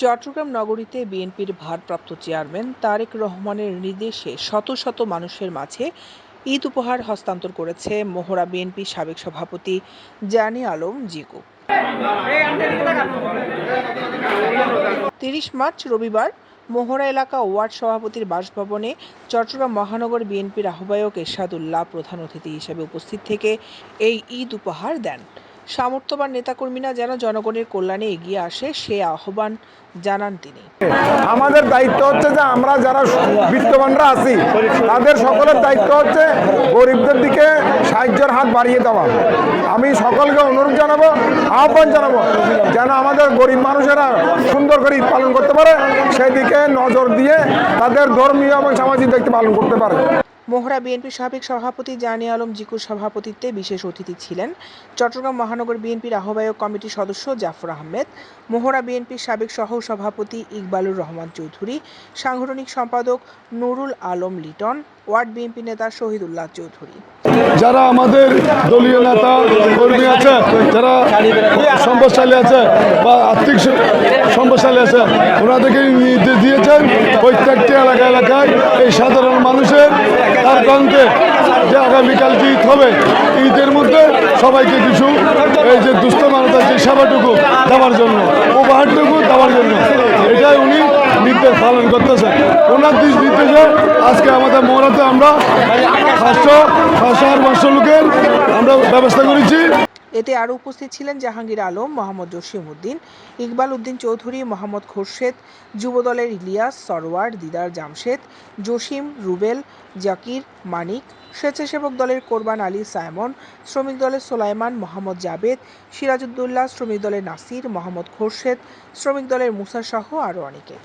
চট্টগ্রাম নগরীতে বিএনপির ভারপ্রাপ্ত চেয়ারম্যান তারেক রহমানের নির্দেশে শত শত মানুষের মাঝে ঈদ উপহার হস্তান্তর করেছে মহড়া বিএনপি সাবেক সভাপতি জানি আলম জিকু। ৩০ মার্চ রবিবার মহড়া এলাকা ওয়ার্ড সভাপতির বাসভবনে চট্টগ্রাম মহানগর বিএনপির আহ্বায়ক এরশাদুল্লাহ প্রধান অতিথি হিসেবে উপস্থিত থেকে এই ঈদ উপহার দেন। সামর্থ্যবান নেতাকর্মীরা যেন জনগণের কল্যাণে এগিয়ে আসে সে আহ্বান জানান তিনি। আমাদের দায়িত্ব হচ্ছে যে আমরা যারা বিত্তবানরা আছি তাদের সকলের দায়িত্ব হচ্ছে গরিবদের দিকে সাহায্যের হাত বাড়িয়ে দেওয়া। আমি সকলকে অনুরোধ জানাবো, আহ্বান জানাবো যেন আমাদের গরিব মানুষেরা সুন্দর করে ঈদ পালন করতে পারে, সেই দিকে নজর দিয়ে তাদের ধর্মীয় এবং সামাজিক দায়িত্ব পালন করতে পারে। মহড়া বিএনপির সাবেক সভাপতি জানি আলম জিকুর সভাপতিত্বে বিশেষ অতিথি ছিলেন চট্টগ্রাম মহানগর বিএনপির আহ্বায়ক কমিটির সদস্য জাফর আহমেদ, মহড়া বিএনপির সাবেক সহ সভাপতি ইকবালুর রহমান চৌধুরী, সাংগঠনিক সম্পাদক নুরুল আলম লিটন, ওয়ার্ড বিএনপি নেতা শহীদুল্লাহ চৌধুরী। যারা আমাদের দলীয় নেতা কর্মী আছে, যারা সম্পদশালী আছে বা আর্থিক সম্পদশালী আছে, ওনাদেরকে নির্দেশ দিয়েছেন প্রত্যেকটি এলাকায় এই সাধারণ মানুষের তার কণ্ঠে যে আগামীকাল যে ঈদ হবে, ঈদের মধ্যে সবাইকে কিছু এই যে দুস্থ মানুষের যে সেবাটুকু দেওয়ার জন্য, উপহারটুকু দেওয়ার জন্য, এটাই উনি নির্দেশ পালন করতেছেন। ওনার নির্দেশে আজকে আমাদের মহড়াতে আমরা 500 লোকের আমরা ব্যবস্থা করেছি। এতে আরও উপস্থিত ছিলেন জাহাঙ্গীর আলম, মোহাম্মদ জসিম উদ্দিন, ইকবাল উদ্দিন চৌধুরী, মোহাম্মদ খোরশেদ, যুবদলের ইলিয়াস, সরওয়ার, দিদার জামশেদ, জসিম, রুবেল, জাকির, মানিক, স্বেচ্ছাসেবক দলের কোরবান আলী সাইমন, শ্রমিক দলের সোলাইমান, মোহাম্মদ জাবেদ, সিরাজউদ্দৌলা, শ্রমিক দলের নাসির, মোহাম্মদ খোরশেদ, শ্রমিক দলের মুসা সহ আরও অনেকে।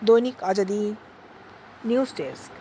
দৈনিক আজাদী নিউজ ডেস্ক।